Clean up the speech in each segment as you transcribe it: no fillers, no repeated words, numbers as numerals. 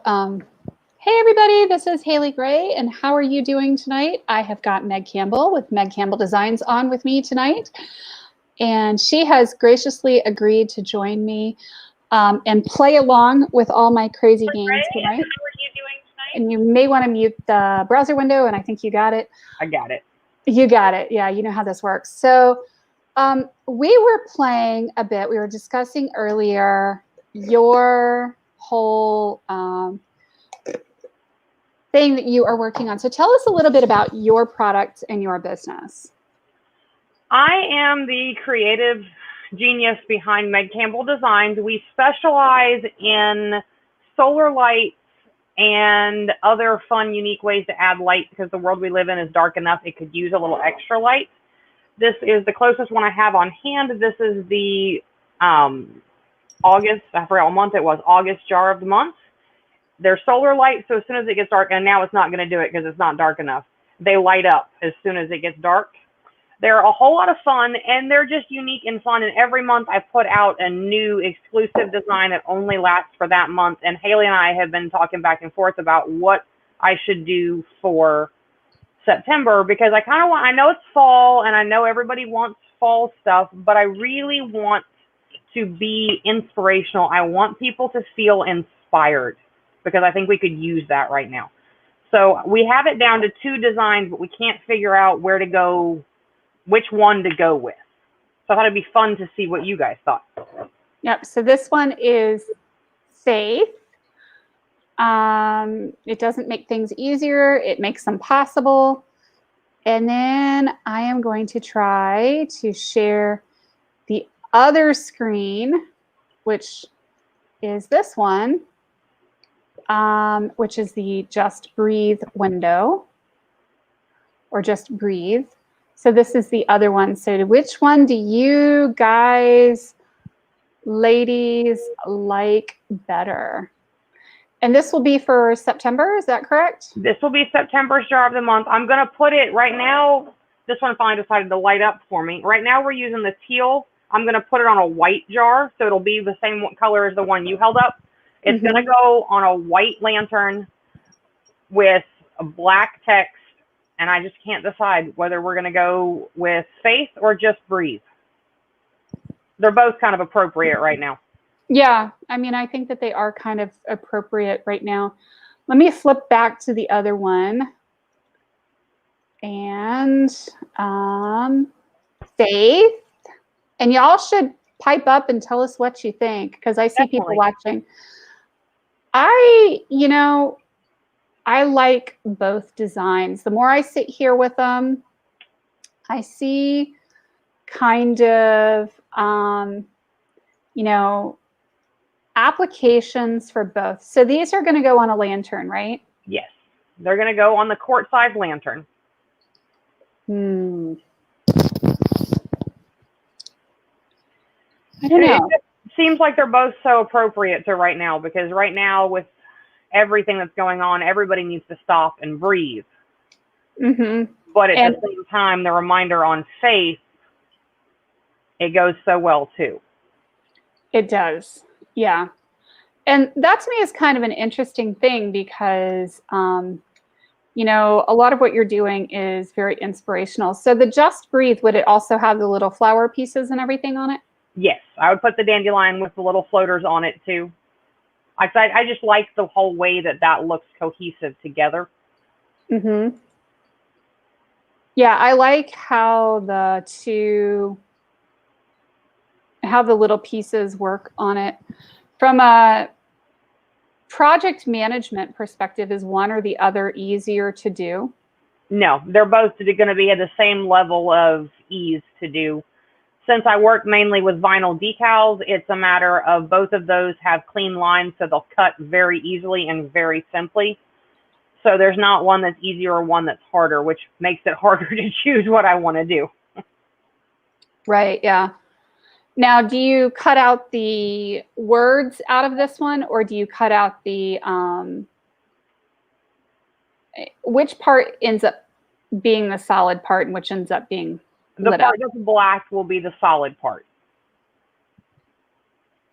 Um, hey everybody, this is Haley Gray, and how are you doing tonight? I have got Meg Campbell with Meg Campbell Designs on with me tonight, and she has graciously agreed to join me and play along with all my crazy games tonight. How are you doing tonight? And you may want to mute the browser window, and I think you got it. I got it. You got it. Yeah, you know how this works. So we were playing a bit. We were discussing earlier your whole thing that you are working on. So tell us a little bit about your product and your business. I am the creative genius behind Meg Campbell Designs. We specialize in solar lights and other fun, unique ways to add light because the world we live in is dark enough. It could use a little extra light. This is the closest one I have on hand. This is the August, I forgot what month it was, August jar of the month. They're solar lights, so as soon as it gets dark, and now it's not going to do it because it's not dark enough, they light up as soon as it gets dark. They're a whole lot of fun, and they're just unique and fun, and every month I put out a new exclusive design that only lasts for that month, and Haley and I have been talking back and forth about what I should do for September, because I know it's fall, and I know everybody wants fall stuff, but I really want to be inspirational. I want people to feel inspired, because I think we could use that right now. So we have it down to 2 designs, but we can't figure out where to go, which one to go with. So I thought it'd be fun to see what you guys thought. Yep. So this one is safe. It doesn't make things easier. It makes them possible. And then I am going to try to share the other screen, which is this one. Which is the Just Breathe window, or Just Breathe. So this is the other one. So which one do you guys, ladies, like better? And this will be for September, is that correct? This will be September's jar of the month. I'm going to put it right now. This one finally decided to light up for me. Right now we're using the teal. I'm going to put it on a white jar, so it'll be the same color as the one you held up. It's going to go on a white lantern with a black text, and I just can't decide whether we're going to go with Faith or Just Breathe. They're both kind of appropriate right now. Yeah, I mean, I think that they are kind of appropriate right now. Let me flip back to the other one. And Faith. And y'all should pipe up and tell us what you think, because I see people watching. I like both designs. The more I sit here with them, I see kind of, applications for both. So these are going to go on a lantern, right? Yes. They're going to go on the quart-size lantern. I don't know. It seems like they're both so appropriate to right now, because right now with everything that's going on, everybody needs to stop and breathe. But at the same time, the reminder on Faith, it goes so well too. It does. Yeah. And that to me is kind of an interesting thing, because, a lot of what you're doing is very inspirational. So the Just Breathe, would it also have the little flower pieces and everything on it? Yes, I would put the dandelion with the little floaters on it too. I just like the whole way that looks cohesive together. Yeah, I like how the little pieces work on it. From a project management perspective, is one or the other easier to do? No, they're both going to be at the same level of ease to do. Since I work mainly with vinyl decals, it's a matter of both of those have clean lines, so they'll cut very easily and very simply. So there's not one that's easier or one that's harder, which makes it harder to choose what I want to do. Right, yeah. Now, do you cut out the words out of this one, or do you cut out the, which part ends up being the solid part and which ends up being the part that's black will be the solid part.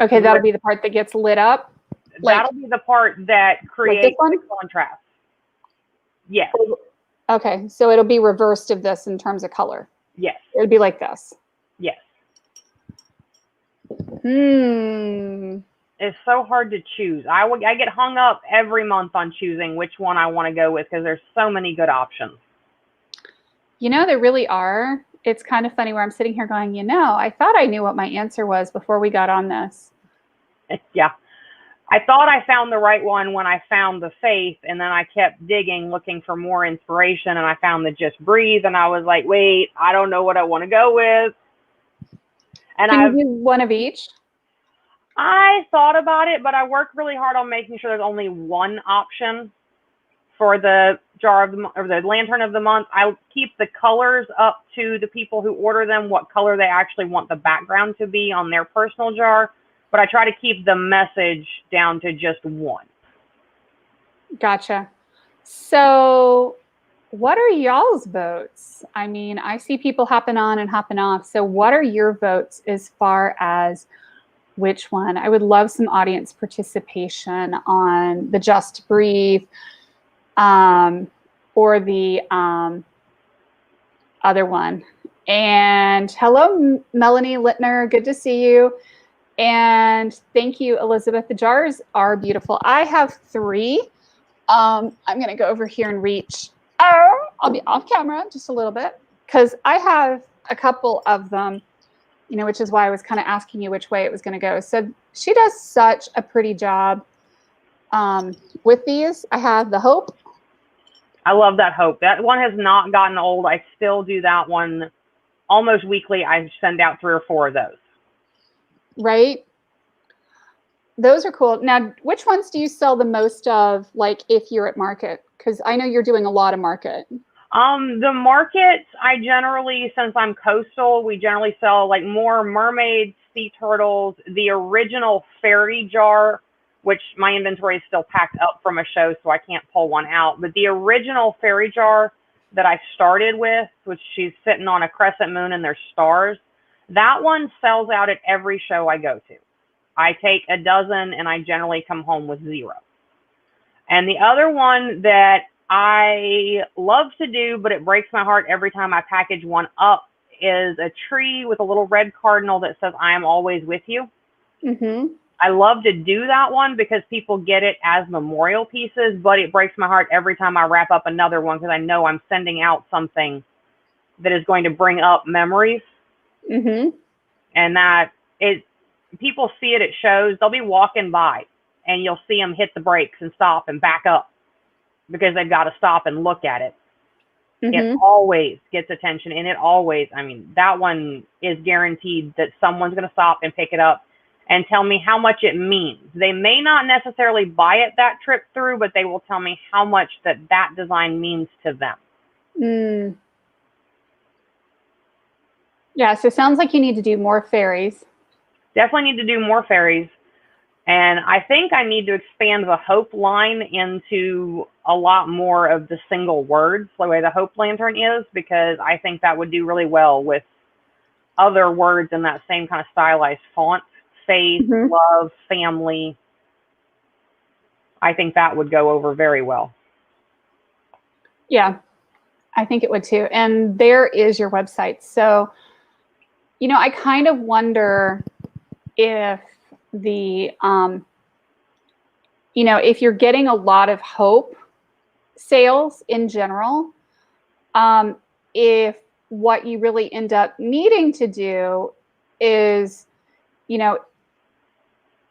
Okay, that'll be the part that gets lit up? That'll be the part that creates like the contrast. Yes. Okay, so it'll be reversed of this in terms of color. Yes. It would be like this. Yes. It's so hard to choose. I get hung up every month on choosing which one I want to go with because there's so many good options. There really are. It's kind of funny where I'm sitting here going, I thought I knew what my answer was before we got on this. Yeah. I thought I found the right one when I found the Faith, and then I kept digging, looking for more inspiration, and I found the Just Breathe, and I was like, wait, I don't know what I want to go with. And Can you do one of each? I thought about it, but I worked really hard on making sure there's only one option for the jar of the, or the lantern of the month. I keep the colors up to the people who order them, what color they actually want the background to be on their personal jar. But I try to keep the message down to just one. Gotcha. So what are y'all's votes? I mean, I see people hopping on and hopping off. So what are your votes as far as which one? I would love some audience participation on the Just Breathe or the other one. And hello, Melanie Littner. Good to see you. And thank you, Elizabeth. The jars are beautiful. I have 3. I'm going to go over here and reach. I'll be off camera just a little bit because I have a couple of them, which is why I was kind of asking you which way it was going to go. So she does such a pretty job with these. I have the Hope. I love that Hope. That one has not gotten old. I still do that one almost weekly. I send out 3 or 4 of those. Right? Those are cool. Now, which ones do you sell the most of, like, if you're at market? Because I know you're doing a lot of market. The markets, I generally, since I'm coastal, we generally sell, like, more mermaids, sea turtles, the original fairy jar, which my inventory is still packed up from a show, so I can't pull one out. But the original fairy jar that I started with, which she's sitting on a crescent moon and there's stars, that one sells out at every show I go to. I take a dozen and I generally come home with 0. And the other one that I love to do, but it breaks my heart every time I package one up, is a tree with a little red cardinal that says, I am always with you. Mm-hmm. I love to do that one because people get it as memorial pieces, but it breaks my heart every time I wrap up another one because I know I'm sending out something that is going to bring up memories. Mm-hmm. And that it, people see it at shows. They'll be walking by and you'll see them hit the brakes and stop and back up because they've got to stop and look at it. Mm-hmm. It always gets attention, and it always, I mean, that one is guaranteed that someone's going to stop and pick it up and tell me how much it means. They may not necessarily buy it that trip through, but they will tell me how much that design means to them. Mm. Yeah, so it sounds like you need to do more fairies. Definitely need to do more fairies. And I think I need to expand the Hope line into a lot more of the single words, the way the Hope Lantern is, because I think that would do really well with other words in that same kind of stylized font. Faith, mm-hmm. Love, family. I think that would go over very well. Yeah, I think it would too. And there is your website. So, I kind of wonder if the, if you're getting a lot of Hope sales in general, if what you really end up needing to do is,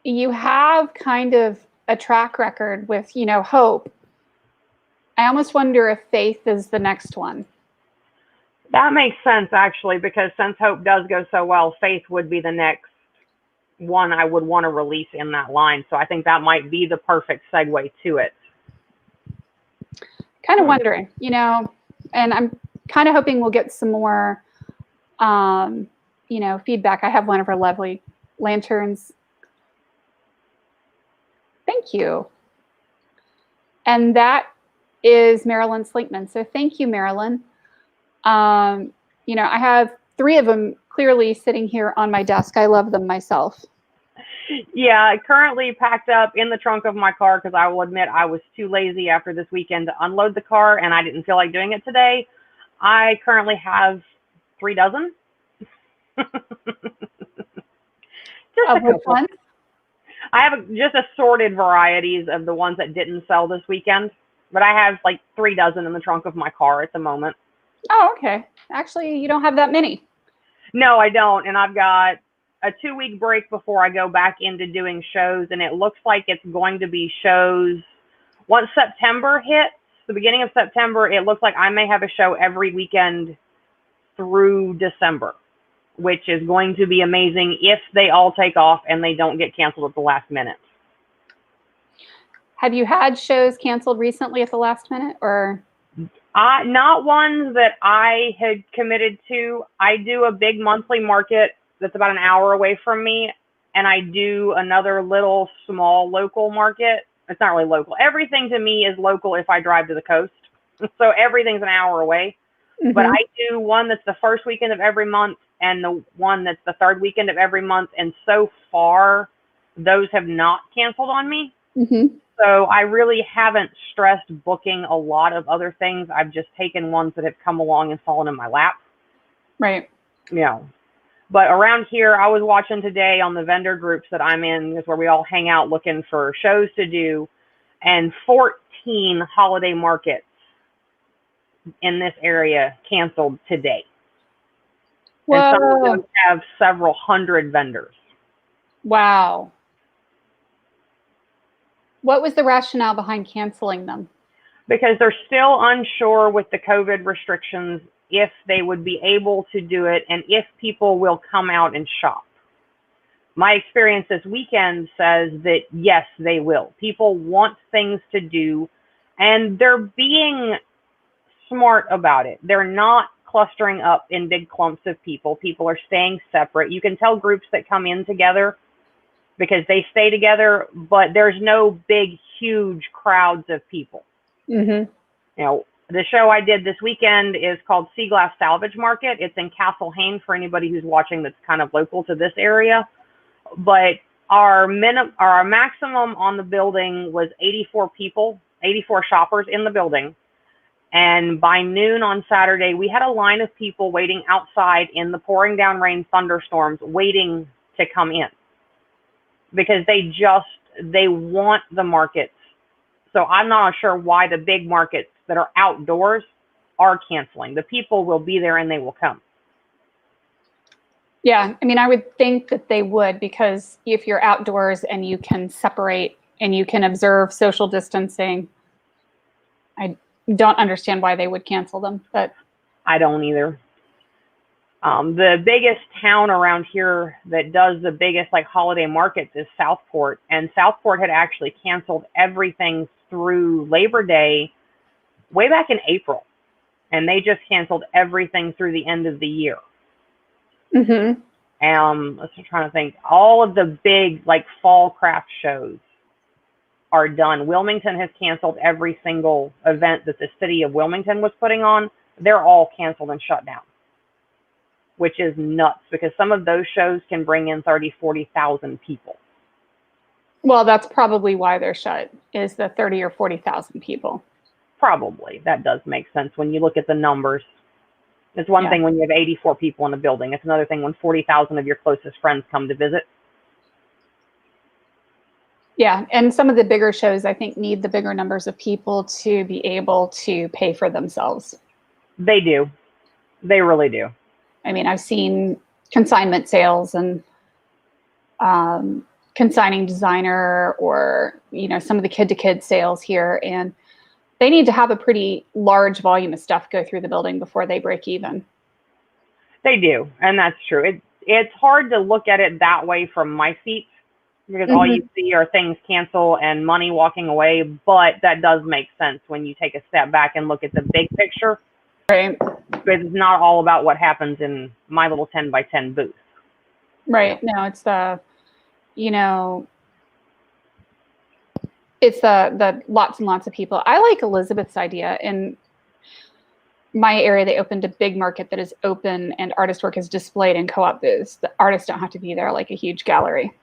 you have kind of a track record with, Hope. I almost wonder if Faith is the next one. That makes sense, actually, because since Hope does go so well, Faith would be the next one I would want to release in that line. So I think that might be the perfect segue to it. Kind of wondering, and I'm kind of hoping we'll get some more, feedback. I have one of our lovely lanterns. Thank you. And that is Marilyn Slinkman. So thank you, Marilyn. I have 3 of them clearly sitting here on my desk. I love them myself. Yeah, currently packed up in the trunk of my car because I will admit I was too lazy after this weekend to unload the car and I didn't feel like doing it today. I currently have 3 dozen. Just Of a which couple. one? I have just assorted varieties of the ones that didn't sell this weekend, but I have like 3 dozen in the trunk of my car at the moment. Oh, okay. Actually, you don't have that many. No, I don't. And I've got a 2 week break before I go back into doing shows. And it looks like it's going to be shows once September hits, the beginning of September, it looks like I may have a show every weekend through December, which is going to be amazing if they all take off and they don't get canceled at the last minute. Have you had shows canceled recently at the last minute, or? Not ones that I had committed to. I do a big monthly market that's about an hour away from me, and I do another little small local market. It's not really local. Everything to me is local if I drive to the coast. So everything's an hour away. Mm-hmm. But I do one that's the first weekend of every month and the one that's the third weekend of every month. And so far, those have not canceled on me. Mm-hmm. So I really haven't stressed booking a lot of other things. I've just taken ones that have come along and fallen in my lap. Right. You know. But around here, I was watching today on the vendor groups that I'm in, is where we all hang out looking for shows to do, and 14 holiday markets in this area canceled today. Whoa. And some of them have several hundred vendors. Wow. What was the rationale behind canceling them? Because they're still unsure with the COVID restrictions if they would be able to do it and if people will come out and shop. My experience this weekend says that yes, they will. People want things to do, and they're being smart about it. They're not clustering up in big clumps of people. People are staying separate. You can tell groups that come in together because they stay together, but there's no big, huge crowds of people. Mm-hmm. You know, the show I did this weekend is called Sea Glass Salvage Market. It's in Castle Hayne for anybody who's watching that's kind of local to this area. But our maximum on the building was 84 people, 84 shoppers in the building. And by noon on Saturday, we had a line of people waiting outside in the pouring down rain thunderstorms, waiting to come in because they want the markets. So I'm not sure why the big markets that are outdoors are canceling. The people will be there and they will come. Yeah, I mean, I would think that they would, because if you're outdoors and you can separate and you can observe social distancing, I don't understand why they would cancel them. But I don't either. The biggest town around here that does the biggest like holiday markets is Southport, and Southport had actually canceled everything through Labor Day way back in April, and they just canceled everything through the end of the year. mm-hmm. Let's just trying to think. All of the big like fall craft shows are done. Wilmington has canceled every single event that the city of Wilmington was putting on. They're all canceled and shut down, which is nuts because some of those shows can bring in 30, 40,000 people. Well, that's probably why they're shut, is the 30 or 40,000 people. Probably. That does make sense when you look at the numbers. It's one thing when you have 84 people in a building. It's another thing when 40,000 of your closest friends come to visit. Yeah, and some of the bigger shows, I think, need the bigger numbers of people to be able to pay for themselves. They do. They really do. I mean, I've seen consignment sales and consigning designer, or, you know, some of the kid-to-kid sales here, and they need to have a pretty large volume of stuff go through the building before they break even. They do, and that's true. It's hard to look at it that way from my seat because all you see are things cancel and money walking away, but that does make sense when you take a step back and look at the big picture. Right. Because it's not all about what happens in my little 10 by 10 booth. Right. No, it's the, you know, it's the lots and lots of people. I like Elizabeth's idea. In my area, they opened a big market that is open and artist work is displayed in co-op booths. The artists don't have to be there like a huge gallery.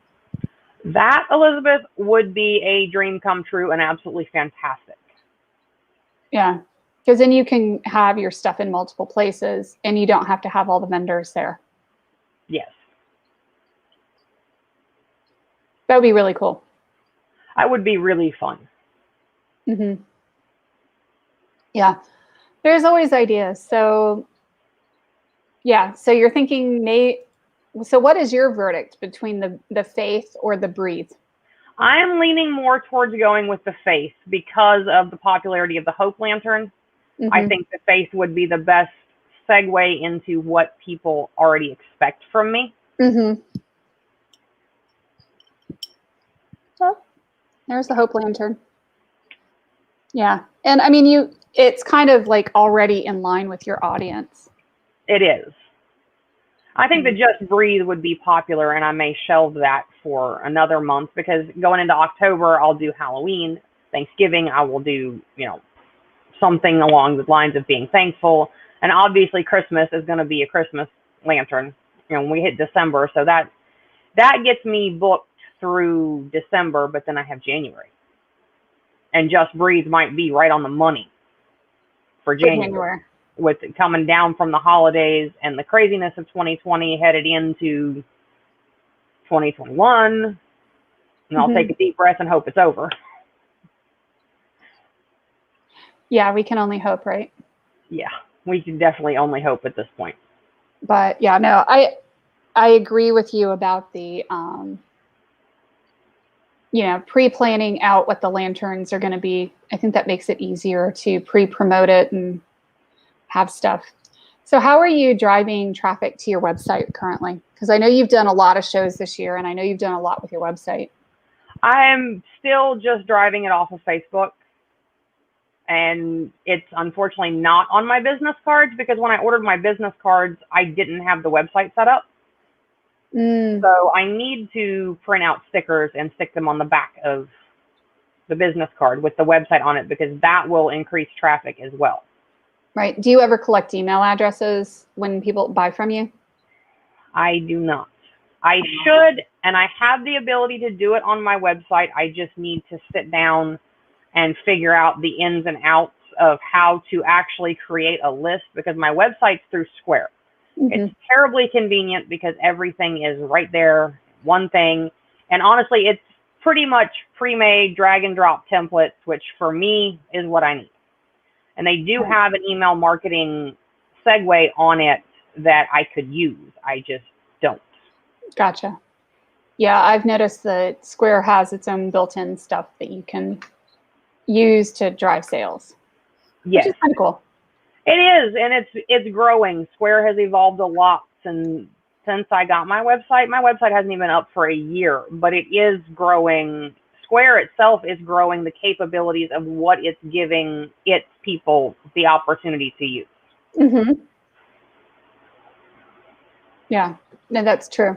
That, Elizabeth, would be a dream come true and absolutely fantastic. Yeah. Because then you can have your stuff in multiple places and you don't have to have all the vendors there. Yes. That would be really cool. That would be really fun. Mm-hmm. Yeah. There's always ideas. So, yeah. So you're thinking, Nate, so what is your verdict between the faith or the breathe? I am leaning more towards going with the faith because of the popularity of the Hope Lantern. Mm-hmm. I think the faith would be the best segue into what people already expect from me. Mm-hmm. Oh, there's the Hope Lantern. Yeah. And I mean, it's kind of like already in line with your audience. It is. I think the Just Breathe would be popular, and I may shelve that for another month because going into October, I'll do Halloween. Thanksgiving, I will do, something along the lines of being thankful. And obviously Christmas is going to be a Christmas lantern, when we hit December. So that gets me booked through December, but then I have January. And Just Breathe might be right on the money for January. With it coming down from the holidays and the craziness of 2020 headed into 2021. And I'll take a deep breath and hope it's over. Yeah, we can only hope, right? Yeah, we can definitely only hope at this point. But yeah, no, I agree with you about the pre-planning out what the lanterns are going to be. I think that makes it easier to pre-promote it and have stuff. So how are you driving traffic to your website currently? Because I know you've done a lot of shows this year, and I know you've done a lot with your website. I'm still just driving it off of Facebook. And it's unfortunately not on my business cards because when I ordered my business cards, I didn't have the website set up. So I need to print out stickers and stick them on the back of the business card with the website on it because that will increase traffic as well. Right. Do you ever collect email addresses when people buy from you? I do not. I should, and I have the ability to do it on my website. I just need to sit down and figure out the ins and outs of how to actually create a list because my website's through Square. It's terribly convenient because everything is right there, one thing. And honestly, it's pretty much pre-made drag and drop templates, which for me is what I need. And they do have an email marketing segue on it that I could use. I just don't. Gotcha. Yeah, I've noticed that Square has its own built-in stuff that you can use to drive sales. Yes. Which is kind of cool. It is, and it's growing. Square has evolved a lot since I got my website. My website hasn't even been up for a year, but it is growing. Square itself is growing the capabilities of what it's giving its people the opportunity to use. Yeah, no, that's true.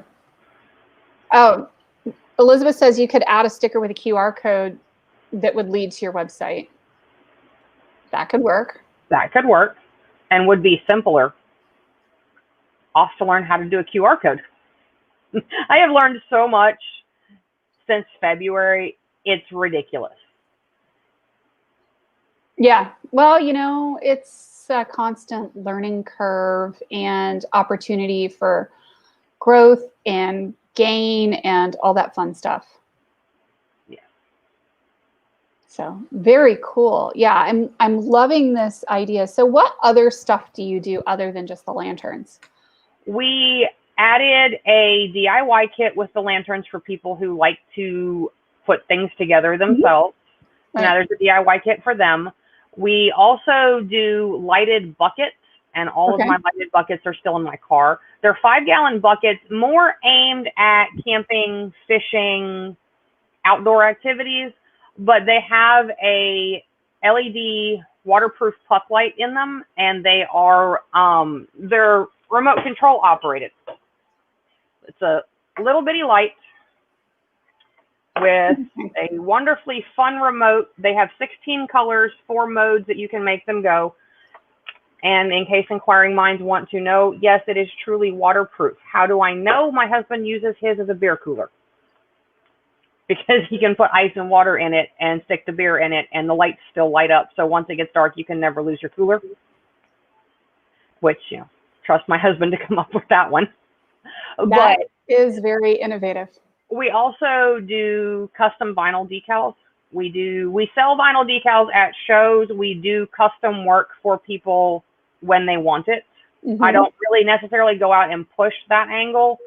Oh, Elizabeth says you could add a sticker with a QR code that would lead to your website. That could work. That could work and would be simpler. Off to learn how to do a QR code. I have learned so much since February. It's ridiculous. Yeah. Well, it's a constant learning curve and opportunity for growth and gain and all that fun stuff. Yeah. So very cool. Yeah, I'm loving this idea. So what other stuff do you do other than just the lanterns? We added a DIY kit with the lanterns for people who like to put things together themselves. Right. Now there's a DIY kit for them. We also do lighted buckets, and all of my lighted buckets are still in my car. They're 5-gallon buckets, more aimed at camping, fishing, outdoor activities, but they have a LED waterproof puck light in them, and they are they're remote control operated. It's a little bitty light with a wonderfully fun remote. They have 16 colors, 4 modes that you can make them go. And in case inquiring minds want to know, yes, it is truly waterproof. How do I know? My husband uses his as a beer cooler. because you can put ice and water in it and stick the beer in it, and the lights still light up. So once it gets dark, you can never lose your cooler. Which, trust my husband to come up with that one. That is very innovative. We also do custom vinyl decals. We sell vinyl decals at shows. We do custom work for people when they want it. Mm-hmm. I don't really necessarily go out and push that angle,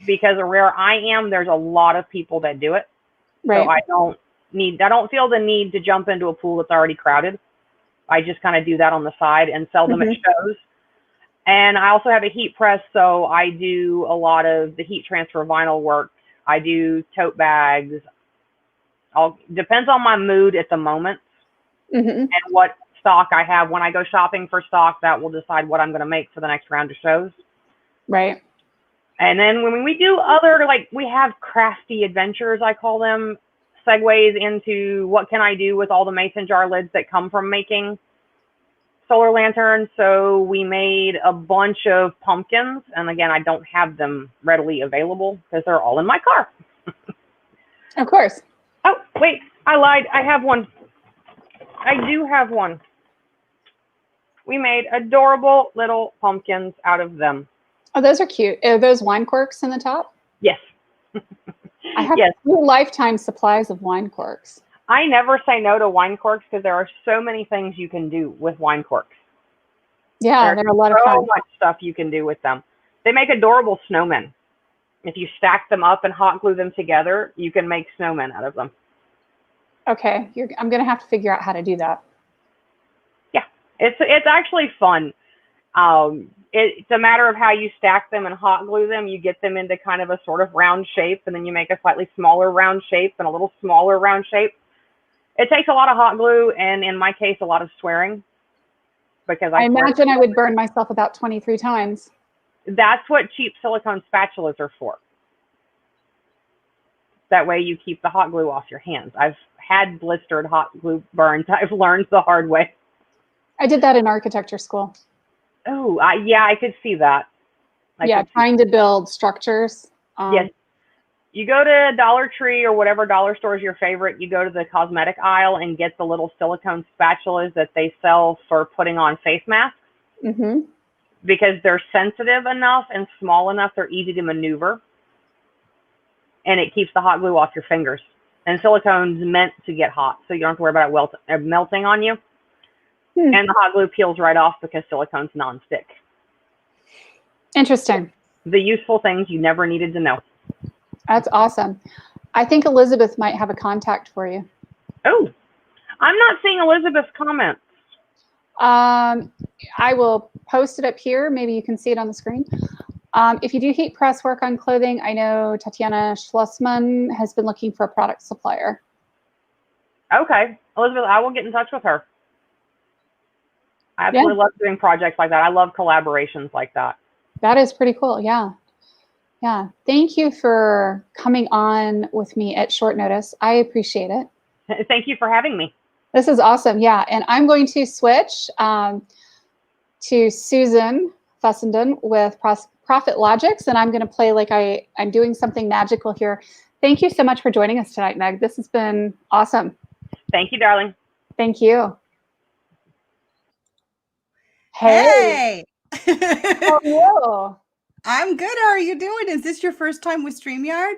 because of where I am, there's a lot of people that do it. Right. So I don't feel the need to jump into a pool that's already crowded. I just kind of do that on the side and sell them at shows. And I also have a heat press, so I do a lot of the heat transfer vinyl work. I do tote bags. Depends on my mood at the moment and what stock I have. When I go shopping for stock, that will decide what I'm going to make for the next round of shows. Right. And then when we do other, we have crafty adventures, I call them, segues into what can I do with all the mason jar lids that come from making solar lanterns. So we made a bunch of pumpkins. And again, I don't have them readily available because they're all in my car. Of course. Oh, wait, I lied. I have one. I do have one. We made adorable little pumpkins out of them. Oh, those are cute. Are those wine corks in the top? Yes. I have 2 lifetime supplies of wine corks. I never say no to wine corks because there are so many things you can do with wine corks. Yeah, they're a lot of fun. So much stuff you can do with them. They make adorable snowmen. If you stack them up and hot glue them together, you can make snowmen out of them. Okay, I'm going to have to figure out how to do that. Yeah, it's actually fun. It's a matter of how you stack them and hot glue them. You get them into kind of a sort of round shape, and then you make a slightly smaller round shape and a little smaller round shape. It takes a lot of hot glue, and in my case, a lot of swearing. Because I imagine I would burn myself about 23 times. That's what cheap silicone spatulas are for. That way you keep the hot glue off your hands. I've had blistered hot glue burns. I've learned the hard way. I did that in architecture school. Oh, yeah, I could see that. Trying to build structures. Yes. You go to Dollar Tree or whatever dollar store is your favorite. You go to the cosmetic aisle and get the little silicone spatulas that they sell for putting on face masks. Because they're sensitive enough and small enough, they're easy to maneuver. And it keeps the hot glue off your fingers. And silicone's meant to get hot, so you don't have to worry about it melting on you. And the hot glue peels right off because silicone's nonstick. Interesting. The useful things you never needed to know. That's awesome. I think Elizabeth might have a contact for you. Oh, I'm not seeing Elizabeth's comments. I will post it up here. Maybe you can see it on the screen. If you do heat press work on clothing, I know Tatiana Schlossman has been looking for a product supplier. Okay. Elizabeth, I will get in touch with her. I absolutely love doing projects like that. I love collaborations like that. That is pretty cool. Yeah. Yeah. Thank you for coming on with me at short notice. I appreciate it. Thank you for having me. This is awesome. Yeah. And I'm going to switch to Susan Fessenden with Profit Logics, and I'm going to play like I'm doing something magical here. Thank you so much for joining us tonight, Meg. This has been awesome. Thank you, darling. Thank you. Hey. How are you? I'm good. How are you doing? Is this your first time with StreamYard?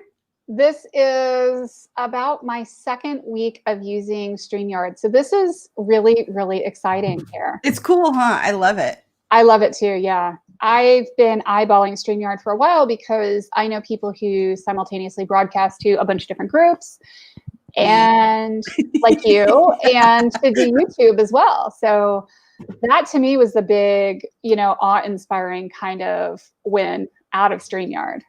This is about my second week of using StreamYard. So this is really, really exciting here. It's cool, huh? I love it. I love it too, yeah. I've been eyeballing StreamYard for a while because I know people who simultaneously broadcast to a bunch of different groups and like you, and to do YouTube as well. So that to me was the big, awe-inspiring kind of win out of StreamYard.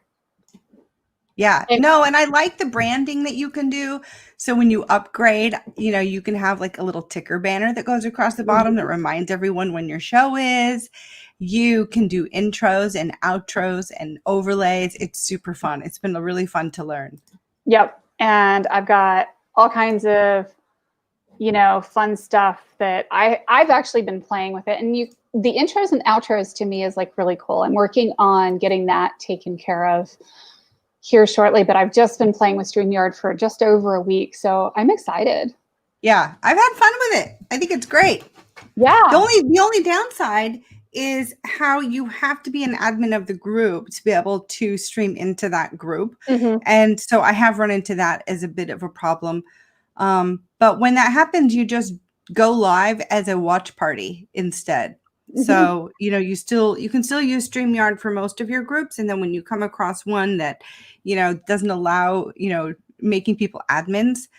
Yeah, no, and I like the branding that you can do. So when you upgrade, you can have like a little ticker banner that goes across the bottom that reminds everyone when your show is. You can do intros and outros and overlays. It's super fun. It's been really fun to learn. Yep. And I've got all kinds of, fun stuff that I've actually been playing with it. And the intros and outros to me is like really cool. I'm working on getting that taken care of here shortly, but I've just been playing with StreamYard for just over a week. So I'm excited. Yeah, I've had fun with it. I think it's great. Yeah. The only downside is how you have to be an admin of the group to be able to stream into that group. Mm-hmm. And so I have run into that as a bit of a problem. But when that happens, you just go live as a watch party instead. Mm-hmm. So, you know, you can still use StreamYard for most of your groups. And then when you come across one that, you know, doesn't allow, you know, making people admins,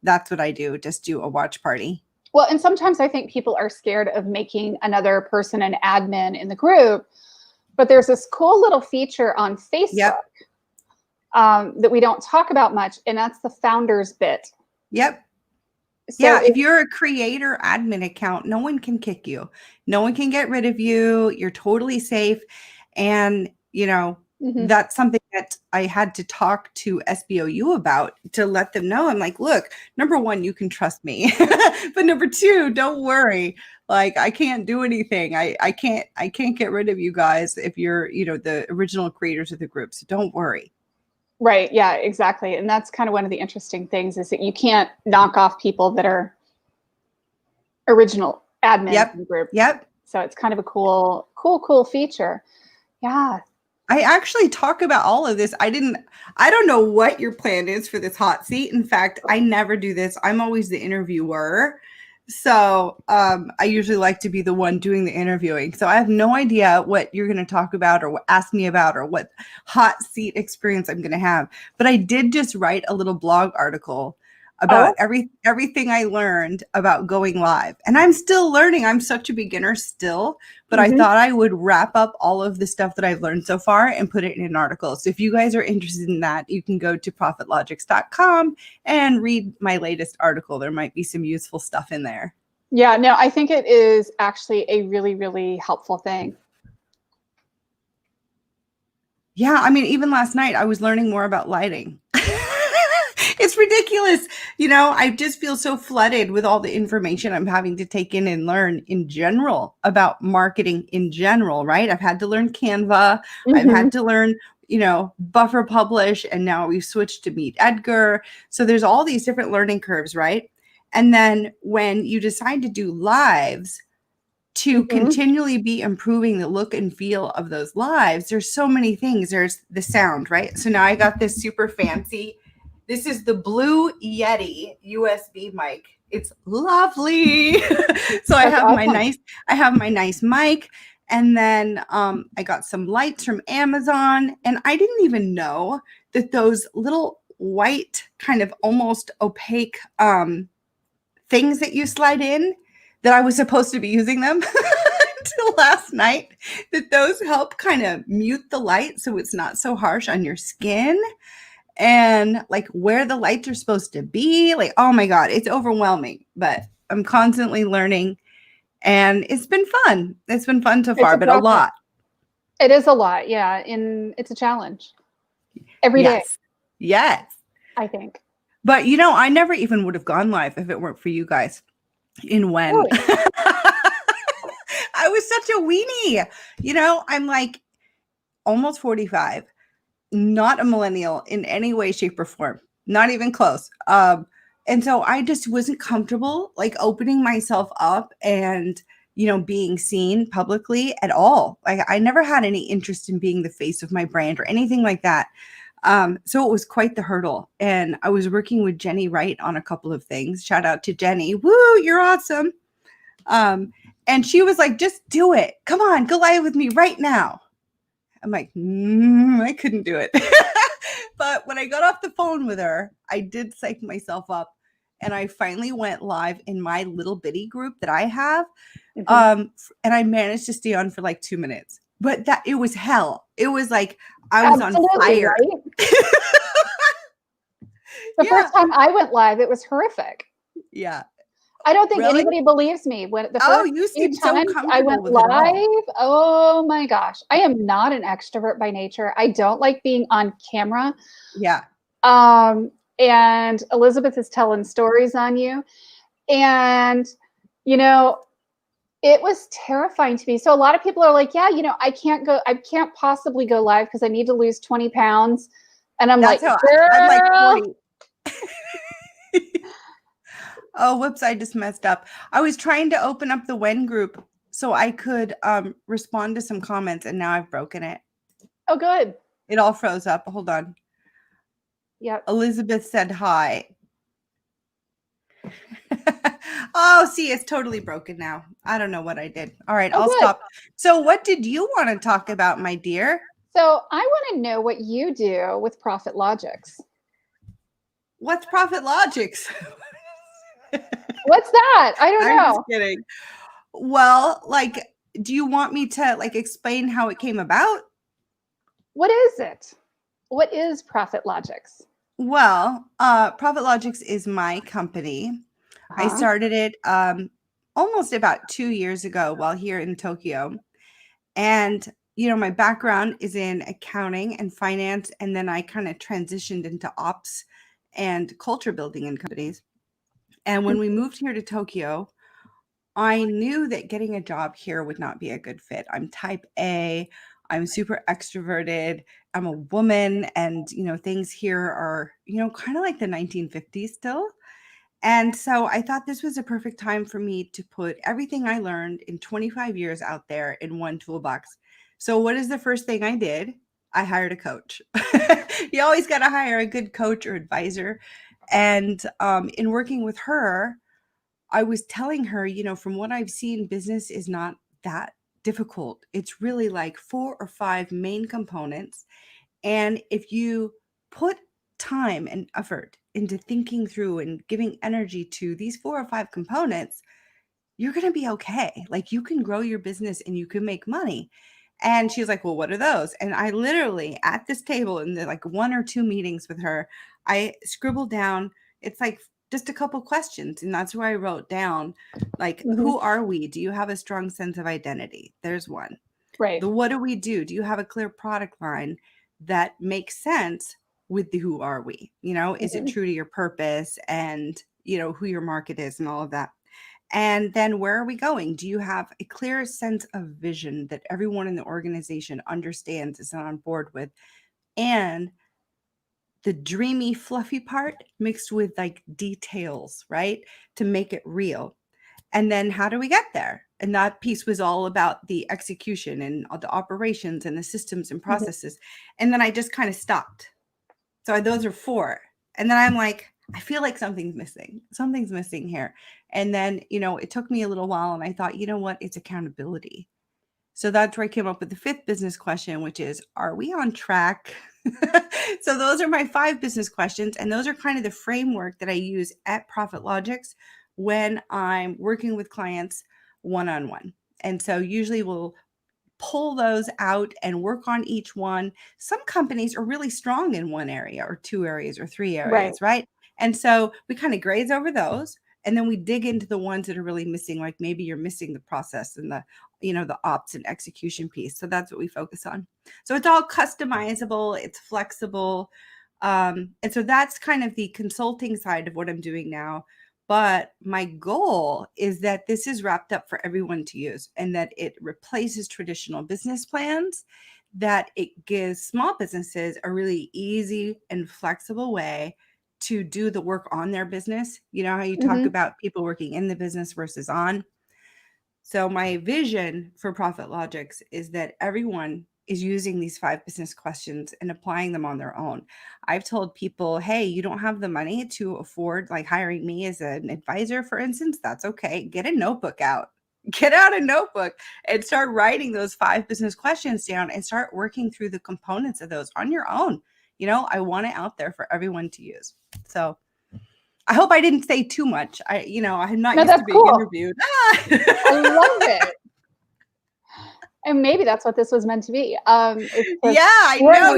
that's what I do. Just do a watch party. Well, and sometimes I think people are scared of making another person an admin in the group, but there's this cool little feature on Facebook that we don't talk about much, and that's the founders bit. Yep. So yeah, if you're a creator admin account, no one can kick you. No one can get rid of you. You're totally safe. And, you know, that's something that I had to talk to SBOU about to let them know. I'm like, look, number one, you can trust me. But number two, don't worry. Like, I can't do anything. I can't get rid of you guys if you're, you know, the original creators of the group. So don't worry. Right. Yeah, exactly. And that's kind of one of the interesting things is that you can't knock off people that are original admins in the group. Yep. So it's kind of a cool feature. Yeah. I actually talk about all of this. I don't know what your plan is for this hot seat. In fact, I never do this. I'm always the interviewer. So I usually like to be the one doing the interviewing. So I have no idea what you're going to talk about or ask me about or what hot seat experience I'm going to have. But I did just write a little blog article about everything I learned about going live. And I'm still learning. I'm such a beginner still. But I thought I would wrap up all of the stuff that I've learned so far and put it in an article. So if you guys are interested in that, you can go to profitlogics.com and read my latest article. There might be some useful stuff in there. Yeah, no, I think it is actually a really, really helpful thing. Yeah, I mean, even last night I was learning more about lighting. It's ridiculous. You know, I just feel so flooded with all the information I'm having to take in and learn in general about marketing in general, right? I've had to learn Canva. I've had to learn, you know, Buffer Publish, and now we've switched to Meet Edgar. So there's all these different learning curves, right? And then when you decide to do lives, to continually be improving the look and feel of those lives, there's so many things. There's the sound, right? So now I got this super fancy. This is the Blue Yeti USB mic. It's lovely. So I have my nice mic. And then I got some lights from Amazon. And I didn't even know that those little white, kind of almost opaque things that you slide in, that I was supposed to be using them until last night, that those help kind of mute the light so it's not so harsh on your skin. And like where the lights are supposed to be, like, oh my God, it's overwhelming, but I'm constantly learning and it's been fun. It's been fun so far, but a lot. It is a lot. Yeah. And it's a challenge every day. Yes. I think. But you know, I never even would have gone live if it weren't for you guys in when. Really? I was such a weenie, you know, I'm like almost 45. Not a millennial in any way, shape, or form. Not even close. And so I just wasn't comfortable like opening myself up and, you know, being seen publicly at all. Like I never had any interest in being the face of my brand or anything like that. So it was quite the hurdle. And I was working with Jenny Wright on a couple of things. Shout out to Jenny. Woo, you're awesome. And she was like, just do it. Come on, go live with me right now. I'm like, I couldn't do it. But when I got off the phone with her, I did psych myself up and I finally went live in my little bitty group that I have. And I managed to stay on for like 2 minutes, but it was hell. It was like, I was on fire. Right? The first time I went live, it was horrific. Yeah. I don't think anybody believes me when the first you seem so comfortable I went with live. It oh my gosh. I am not an extrovert by nature. I don't like being on camera. Yeah. And Elizabeth is telling stories on you. And, you know, It was terrifying to me. So a lot of people are like, yeah, I can't possibly go live because I need to lose 20 pounds. And I'm That's like, how I'm like girl. 40. Oh, whoops, I just messed up. I was trying to open up the Wen group so I could respond to some comments, and now I've broken it. Oh, good. It all froze up. Hold on. Yep. Elizabeth said hi. Oh, see, it's totally broken now. I don't know what I did. All right, Oh, I'll good. stop. So what did you want to talk about, my dear? So I want to know what you do with Profit Logics. What's Profit Logics? What's that? I don't I'm know. just kidding. Well, like, do you want me to like explain how it came about? What is it? What is Profit Logics? Well, Profit Logics is my company. I started it almost about 2 years ago while here in Tokyo. And, my background is in accounting and finance. And then I kind of transitioned into ops and culture building in companies. And when we moved here to Tokyo, I knew that getting a job here would not be a good fit. I'm type A. I'm super extroverted. I'm a woman. And, things here are, kind of like the 1950s still. And so I thought this was a perfect time for me to put everything I learned in 25 years out there in one toolbox. So what is the first thing I did? I hired a coach. You always got to hire a good coach or advisor. And in working with her, I was telling her, from what I've seen, business is not that difficult. It's really like 4 or 5 main components. And if you put time and effort into thinking through and giving energy to these 4 or 5 components, you're going to be okay. Like, you can grow your business and you can make money. And she's like, well, what are those? And I literally at this table in the like 1 or 2 meetings with her, I scribbled down, it's like just a couple questions. And that's where I wrote down, like, who are we? Do you have a strong sense of identity? There's one. Right. The what do we do? Do you have a clear product line that makes sense with the who are we? Is it true to your purpose and, who your market is and all of that? And then where are we going? Do you have a clear sense of vision that everyone in the organization understands, is on board with? And the dreamy, fluffy part mixed with like details, right? To make it real. And then how do we get there? And that piece was all about the execution and the operations and the systems and processes. And then I just kind of stopped. So those are 4. And then I'm like, I feel like something's missing. Something's missing here. And then, it took me a little while and I thought, you know what? It's accountability. So that's where I came up with the 5th business question, which is, are we on track? So those are my 5 business questions. And those are kind of the framework that I use at Profit Logics when I'm working with clients one-on-one. And so usually we'll pull those out and work on each one. Some companies are really strong in one area or 2 areas or 3 areas, right? And so we kind of graze over those. And then we dig into the ones that are really missing, like maybe you're missing the process and the ops and execution piece. So that's what we focus on. So it's all customizable, it's flexible. And so that's kind of the consulting side of what I'm doing now. But my goal is that this is wrapped up for everyone to use and that it replaces traditional business plans, that it gives small businesses a really easy and flexible way to do the work on their business. You know how you talk about people working in the business versus on. So my vision for Profit Logics is that everyone is using these 5 business questions and applying them on their own. I've told people, hey, you don't have the money to afford like hiring me as an advisor, for instance. That's okay. Get a notebook out. Get out a notebook and start writing those 5 business questions down and start working through the components of those on your own. I want it out there for everyone to use. So I hope I didn't say too much. I'm not used to being interviewed. I love it. And maybe that's what this was meant to be. Yeah, I know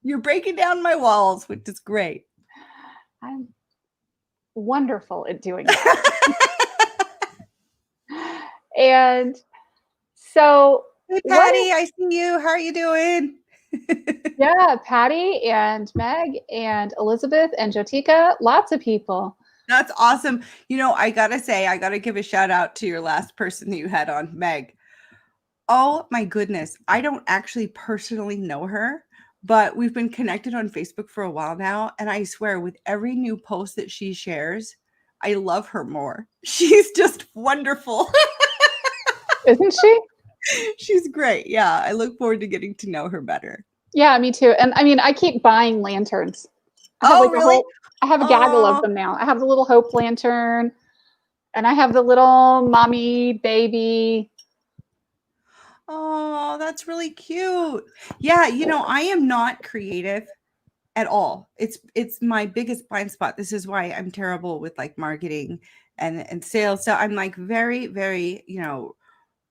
you're breaking down my walls, which is great. I'm wonderful at doing that. And so, hey, Patty, I see you. How are you doing? Yeah, Patty and Meg and Elizabeth and Jotika, lots of people. That's awesome. I gotta say, I gotta give a shout out to your last person that you had on, Meg. Oh my goodness. I don't actually personally know her, but we've been connected on Facebook for a while now. And I swear, with every new post that she shares, I love her more. She's just wonderful. Isn't she? She's great. Yeah. I look forward to getting to know her better. Yeah, me too. And I mean, I keep buying lanterns. I have Oh, like really? I have a gaggle of Oh, them now. I have the little hope lantern and I have the little mommy baby. oh, that's really cute. Yeah. I am not creative at all. It's my biggest blind spot. This is why I'm terrible with like marketing and sales. So I'm like very, very,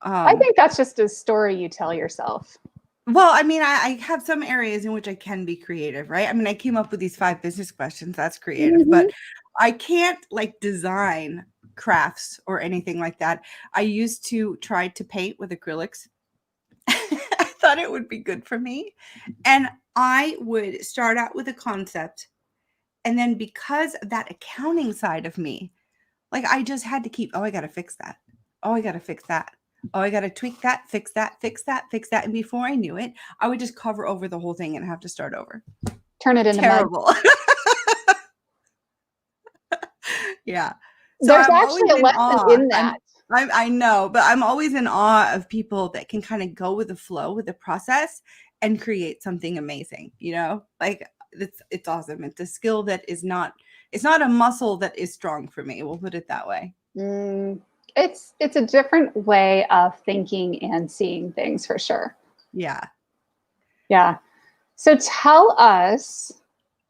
I um think that's just a story you tell yourself. well, I mean, I have some areas in which I can be creative, right? I mean, I came up with these 5 business questions. That's creative, Mm-hmm. but I can't like design crafts or anything like that. I used to try to paint with acrylics. I thought it would be good for me. And I would start out with a concept. And then because of that accounting side of me, like I just had to keep, oh, I got to fix that. Oh, I got to fix that. Oh, I got to tweak that, fix that, fix that, fix that. And before I knew it, I would just cover over the whole thing and have to start over. Turn it into mud. Terrible. Yeah. So There's I'm always actually a in lesson awe. in that. I know, but I'm always in awe of people that can kind of go with the flow with the process and create something amazing, Like it's awesome. It's a skill that it's not a muscle that is strong for me. We'll put it that way. It's a different way of thinking and seeing things for sure. Yeah. Yeah. So tell us,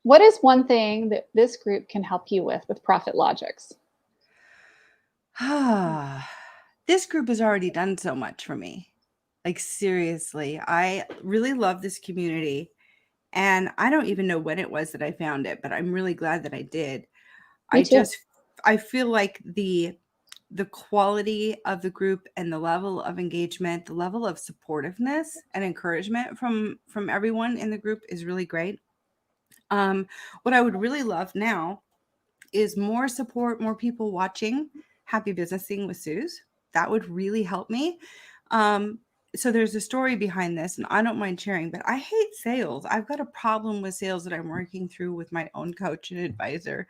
what is one thing that this group can help you with Profit Logics? This group has already done so much for me. Like seriously, I really love this community. And I don't even know when it was that I found it, but I'm really glad that I did. Me too. I feel like the quality of the group and the level of engagement, the level of supportiveness and encouragement from everyone in the group is really great. What I would really love now is more support, more people watching Happy Businessing with Suze. That would really help me. So there's a story behind this, and I don't mind sharing, but I hate sales. I've got a problem with sales that I'm working through with my own coach and advisor.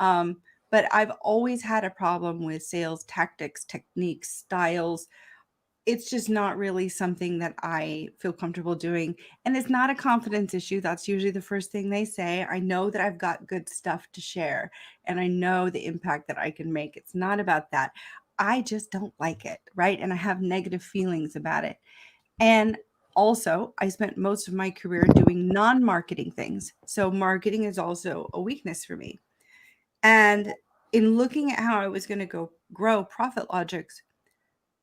But I've always had a problem with sales tactics, techniques, styles. It's just not really something that I feel comfortable doing. And it's not a confidence issue. That's usually the first thing they say. I know that I've got good stuff to share and I know the impact that I can make. It's not about that. I just don't like it, right? And I have negative feelings about it. And also, I spent most of my career doing non-marketing things. So marketing is also a weakness for me. And in looking at how I was going to go grow Profit Logics,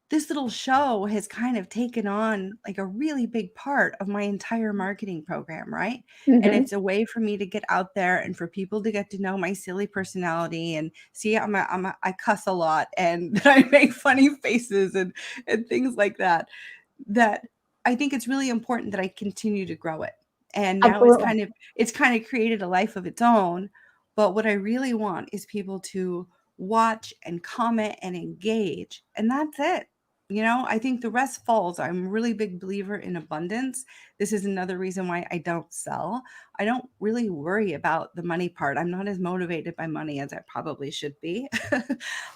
this little show has kind of taken on like a really big part of my entire marketing program, right? And Mm-hmm. it's a way for me to get out there and for people to get to know my silly personality and see I cuss a lot and that I make funny faces and things like that. That I think it's really important that I continue to grow it. And now Absolutely. it's kind of created a life of its own. But what I really want is people to watch and comment and engage. And that's it. I think the rest falls. I'm a really big believer in abundance. This is another reason why I don't sell. I don't really worry about the money part. I'm not as motivated by money as I probably should be.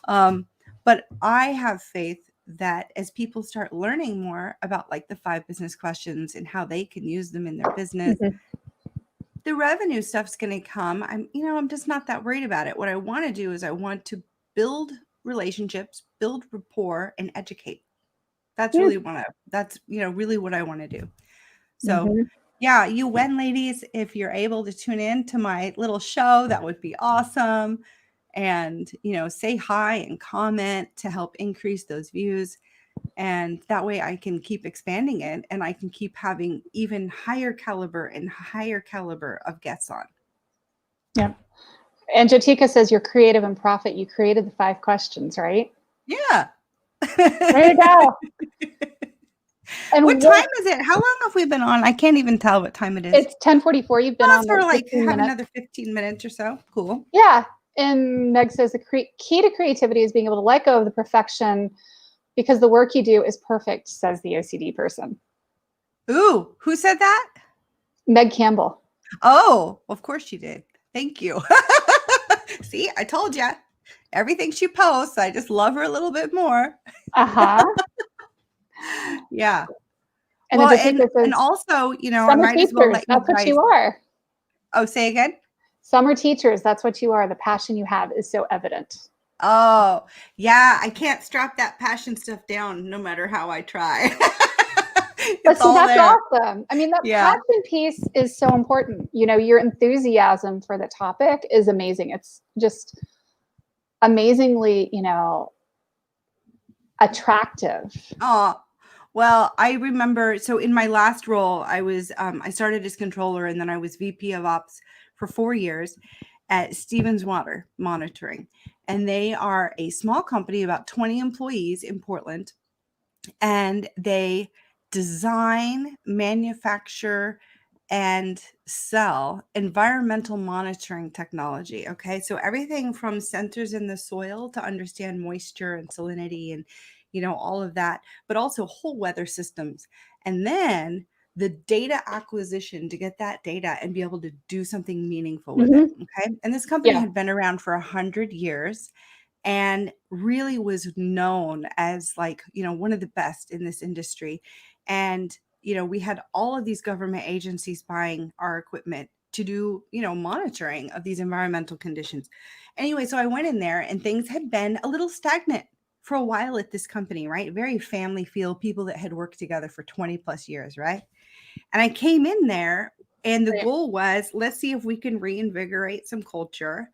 But I have faith that as people start learning more about like the 5 business questions and how they can use them in their business, Mm-hmm. the revenue stuff's going to come. I'm just not that worried about it. What I want to do is I want to build relationships, build rapport, and educate. That's really really what I want to do. So Mm-hmm. yeah, you win, ladies. If you're able to tune in to my little show, that would be awesome. And, say hi and comment to help increase those views. And that way I can keep expanding it and I can keep having even higher caliber of guests on. Yeah. And Jatika says you're creative and profit. You created the 5 questions, right? Yeah. There you go. And What time is it? How long have we been on? I can't even tell what time it is. It's 10:44. You've been on For like like 15 have minutes. another 15 minutes or so. Cool. Yeah. And Meg says the key to creativity is being able to let go of the perfection because the work you do is perfect, says the OCD person. Ooh, who said that? Meg Campbell. Oh, of course she did. Thank you. See, I told you. Everything she posts, I just love her a little bit more. Uh-huh. Yeah. And Well, then Jessica says, and also, you know, I summer might as well teachers, let you that's what guys. you are. Oh, say again? Summer teachers, that's what you are. The passion you have is so evident. Oh, yeah. I can't strap that passion stuff down no matter how I try. But It's see, all that's there. awesome. I mean, that Yeah. passion piece is so important. You know, your enthusiasm for the topic is amazing. It's just amazingly, you know, attractive. Oh, well, I remember, so in my last role, I started as controller and then I was VP of ops for 4 years at Stevens Water Monitoring. And they are a small company, about 20 employees in Portland. And they design, manufacture, and sell environmental monitoring technology. Okay. So everything from sensors in the soil to understand moisture and salinity and, you know, all of that, but also whole weather systems. And then the data acquisition to get that data and be able to do something meaningful with it. Okay. And this company Yeah. had been around for 100 years and really was known as, like, you know, one of the best in this industry. And you know, we had all of these government agencies buying our equipment to do, you know, monitoring of these environmental conditions. Anyway, so I went in there and things had been a little stagnant for a while at this company, right? Very family feel, people that had worked together for 20 plus years, right? And I came in there and the Right. goal was, let's see if we can reinvigorate some culture,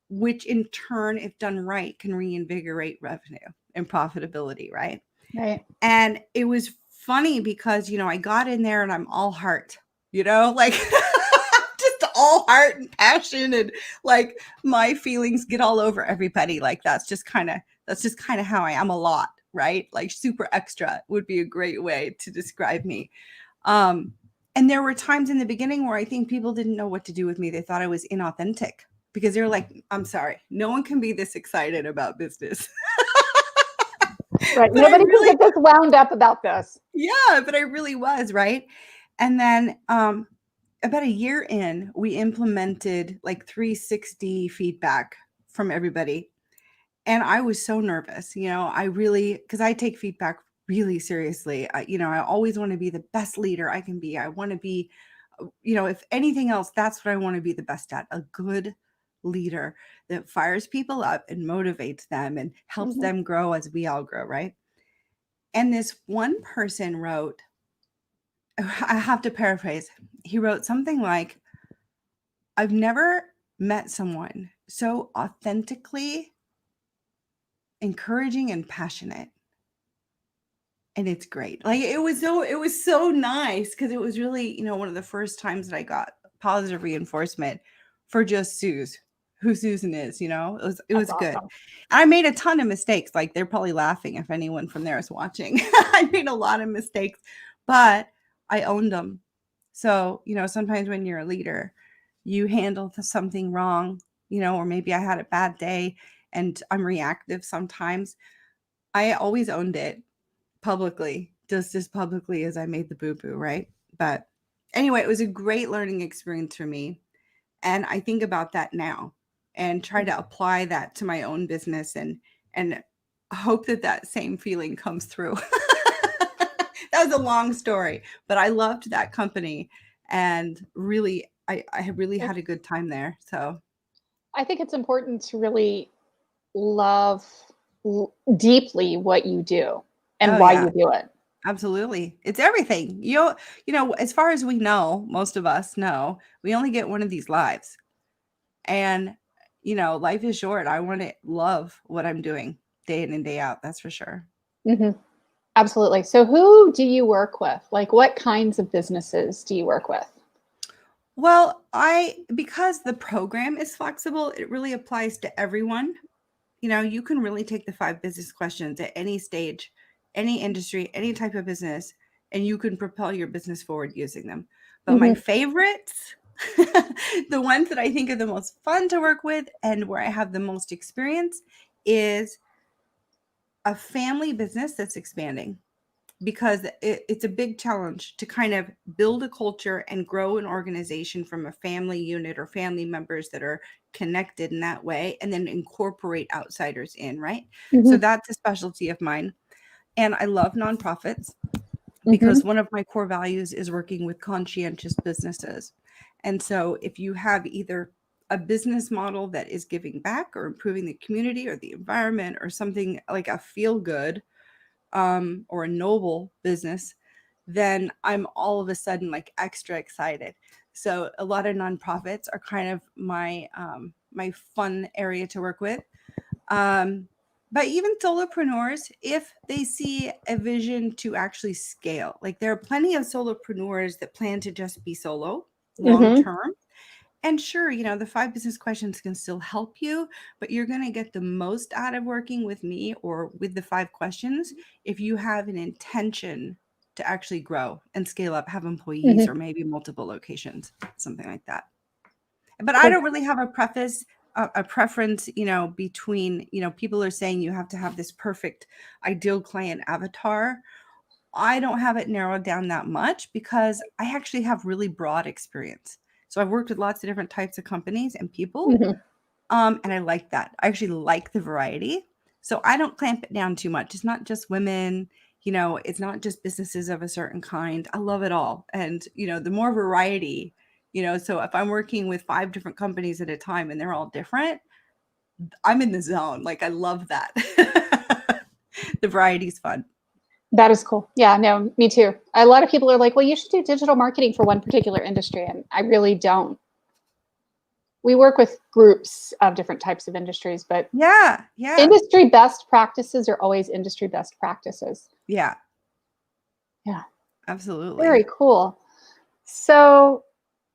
which in turn, if done right, can reinvigorate revenue and profitability, right? Right. And it was funny because, you know, I got in there and I'm all heart, you know, like just all heart and passion, and like my feelings get all over everybody. Like that's just kind of how I am a lot, right? Like super extra would be a great way to describe me. And there were times in the beginning where I think people didn't know what to do with me. They thought I was inauthentic because they were like, I'm sorry, no one can be this excited about business. Right. But I Nobody really, can get this wound up about this. yeah, but I really was, right? And then about a year in, we implemented like 360 feedback from everybody. And I was so nervous, you know, I really, because I take feedback really seriously. You know, I always want to be the best leader I can be. I want to be, you know, if anything else, that's what I want to be the best at, a good leader that fires people up and motivates them and helps them grow as we all grow, right? And this one person wrote, I have to paraphrase, he wrote something like, I've never met someone so authentically encouraging and passionate. And it's great. Like it was so nice because it was really, you know, one of the first times that I got positive reinforcement for just who Susan is, you know. It was That's good. awesome. I made a ton of mistakes. Like they're probably laughing if anyone from there is watching. I made a lot of mistakes, but I owned them. So, you know, sometimes when you're a leader, you handle something wrong, you know, or maybe I had a bad day and I'm reactive sometimes. I always owned it publicly, just as publicly as I made the boo-boo, right? But anyway, it was a great learning experience for me. And I think about that now and try to apply that to my own business and hope that that same feeling comes through. That was a long story, but I loved that company and really, I really had a good time there. So I think it's important to really love deeply what you do and oh why yeah, you do it. absolutely. It's everything. You know, as far as we know, most of us know, we only get one of these lives. And, you know, life is short. I want to love what I'm doing day in and day out. That's for sure. Mm-hmm. Absolutely. So, who do you work with? Like, what kinds of businesses do you work with? Well, because the program is flexible, it really applies to everyone. You know, you can really take the 5 business questions at any stage, any industry, any type of business, and you can propel your business forward using them. But my Mm-hmm. favorites the ones that I think are the most fun to work with and where I have the most experience is a family business that's expanding, because it's a big challenge to kind of build a culture and grow an organization from a family unit or family members that are connected in that way, and then incorporate outsiders in, right? So that's a specialty of mine. And I love nonprofits because one of my core values is working with conscientious businesses. And so if you have either a business model that is giving back or improving the community or the environment or something like a feel good or a noble business, then I'm all of a sudden like extra excited. So a lot of nonprofits are kind of my my fun area to work with. But even solopreneurs, if they see a vision to actually scale, like there are plenty of solopreneurs that plan to just be solo long term. And sure, you know, the 5 business questions can still help you, but you're going to get the most out of working with me or with the 5 questions if you have an intention to actually grow and scale up, have employees or maybe multiple locations, something like that. But I don't really have a preference, you know, between, you know, people are saying you have to have this perfect ideal client avatar. I don't have it narrowed down that much because I actually have really broad experience. So I've worked with lots of different types of companies and people. And I like that. I actually like the variety. So I don't clamp it down too much. It's not just women, you know, it's not just businesses of a certain kind. I love it all. And, you know, the more variety, you know, so if I'm working with 5 different companies at a time and they're all different, I'm in the zone. Like I love that. The variety is fun. That is cool. Yeah, no, me too. A lot of people are like, well, you should do digital marketing for one particular industry. And I really don't. We work with groups of different types of industries, but Yeah. industry best practices are always industry best practices. Yeah. Yeah. Absolutely. Very cool. So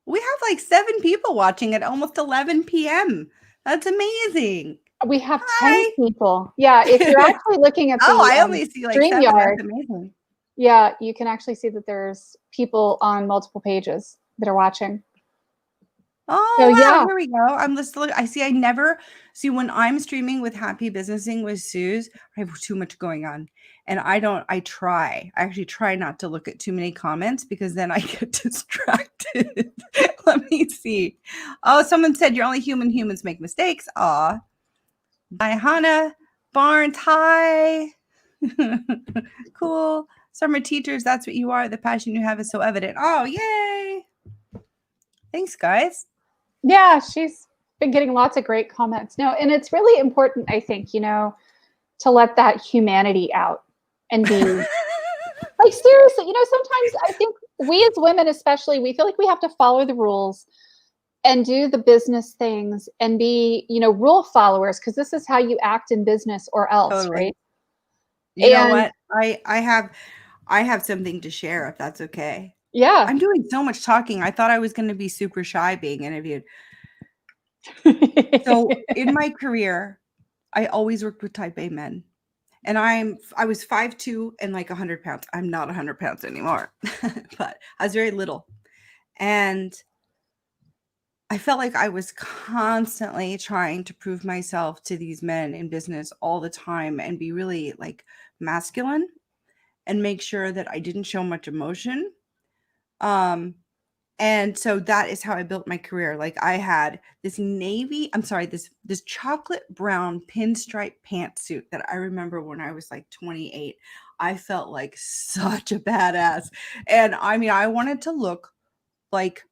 we have like 7 people watching at almost 11 p.m. That's amazing. We have 10 people. Yeah, if you're actually looking at the I only see like 7. That's amazing. Yeah, you can actually see that there's people on multiple pages that are watching. Oh, so, wow. Yeah. Here we go. I'm just looking. I never see when I'm streaming with Happy Businessing with Suze, I have too much going on. And I actually try not to look at too many comments because then I get distracted. Let me see. Oh, someone said you're only human. Humans make mistakes. Aw. Diana Barnes, hi. Cool. Summer teachers, that's what you are. The passion you have is so evident. Oh, yay. Thanks, guys. Yeah, she's been getting lots of great comments. No, and it's really important, I think, you know, to let that humanity out and be like, seriously, you know, sometimes I think we as women, especially, we feel like we have to follow the rules and do the business things and be, you know, rule followers, because this is how you act in business or else, Totally. right? You know what? I have something to share if that's okay. Yeah. I'm doing so much talking. I thought I was going to be super shy being interviewed. So in my career, I always worked with type A men. And I was 5'2" and like 100 pounds. I'm not 100 pounds anymore, but I was very little. And I felt like I was constantly trying to prove myself to these men in business all the time and be really like masculine and make sure that I didn't show much emotion. And so that is how I built my career. Like I had this this chocolate brown pinstripe pantsuit that I remember when I was like 28. I felt like such a badass. And I mean, I wanted to look like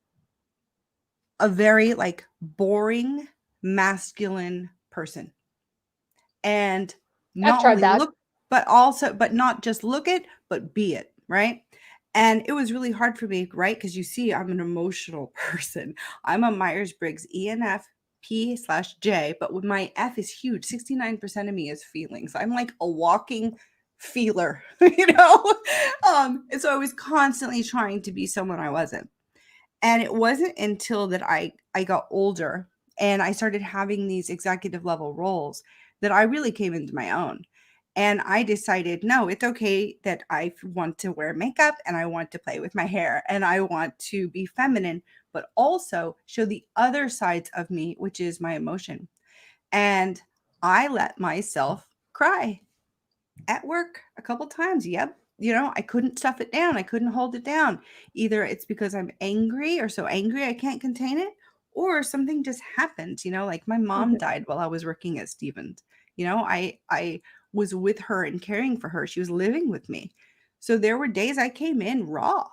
a very like boring masculine person. And not only look, but not just look it, but be it, right? And it was really hard for me, right? Because you see, I'm an emotional person. I'm a Myers-Briggs ENFP/J, but when my F is huge, 69% of me is feelings. I'm like a walking feeler, you know? And so I was constantly trying to be someone I wasn't. And it wasn't until that I got older and I started having these executive level roles that I really came into my own. And I decided, no, it's okay that I want to wear makeup and I want to play with my hair and I want to be feminine, but also show the other sides of me, which is my emotion. And I let myself cry at work a couple times. Yep. I couldn't stuff it down. I couldn't hold it down. Either it's because I'm angry or so angry I can't contain it, or something just happened, like my mom died while I was working at Stevens. I was with her and caring for her. She was living with me. So there were days I came in raw.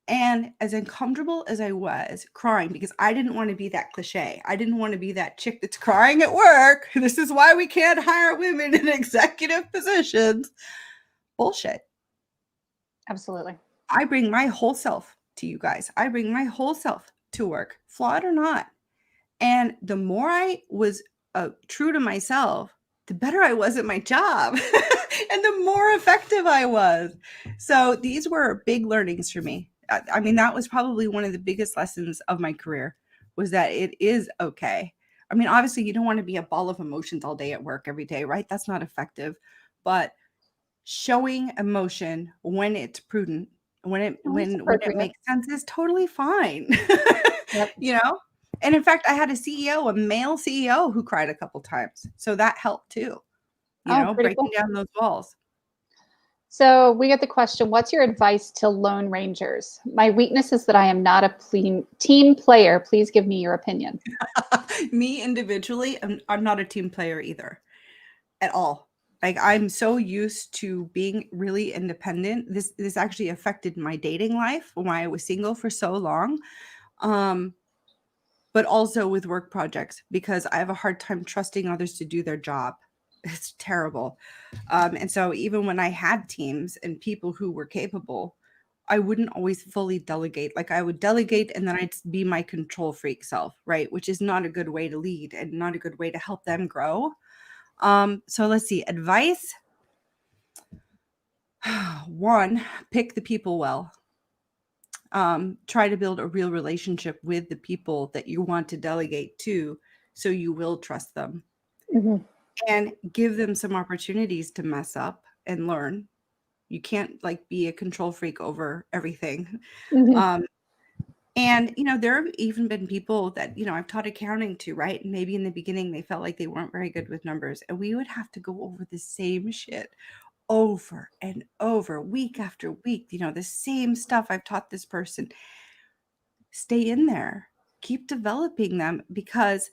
And as uncomfortable as I was crying, because I didn't want to be that cliche. I didn't want to be that chick that's crying at work. This is why we can't hire women in executive positions. Bullshit. Absolutely. I bring my whole self to you guys. I bring my whole self to work, flawed or not. And the more I was true to myself, the better I was at my job and the more effective I was. So these were big learnings for me. I mean, that was probably one of the biggest lessons of my career, was that it is okay. I mean, obviously you don't want to be a ball of emotions all day at work every day, right? That's not effective. But showing emotion when it's prudent, when it makes sense, is totally fine. Yep. And in fact, I had a male CEO who cried a couple times. So that helped too, breaking cool. down those walls. So we get the question, what's your advice to Lone Rangers? My weakness is that I am not a team player. Please give me your opinion. Me individually, I'm not a team player either at all. Like, I'm so used to being really independent. This actually affected my dating life when I was single for so long. But also with work projects, because I have a hard time trusting others to do their job. It's terrible. And so even when I had teams and people who were capable, I wouldn't always fully delegate. Like, I would delegate and then I'd be my control freak self, right? Which is not a good way to lead and not a good way to help them grow. So let's see. Advice. 1, pick the people well. Try to build a real relationship with the people that you want to delegate to, so you will trust them. Mm-hmm. And give them some opportunities to mess up and learn. You can't be a control freak over everything. Mm-hmm. And there have even been people that I've taught accounting to, right? And maybe in the beginning they felt like they weren't very good with numbers, and we would have to go over the same shit over and over, week after week, the same stuff I've taught this person. Stay in there, keep developing them, because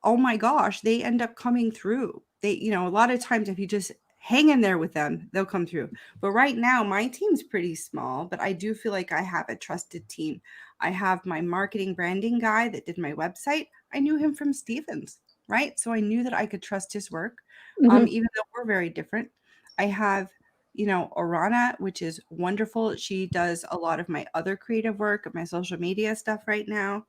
oh my gosh, they end up coming through. They, a lot of times if you just hang in there with them, they'll come through. But right now my team's pretty small, but I do feel like I have a trusted team. I have my marketing branding guy that did my website. I knew him from Stevens, right? So I knew that I could trust his work, Mm-hmm. even though we're very different. I have, Orana, which is wonderful. She does a lot of my other creative work, my social media stuff right now.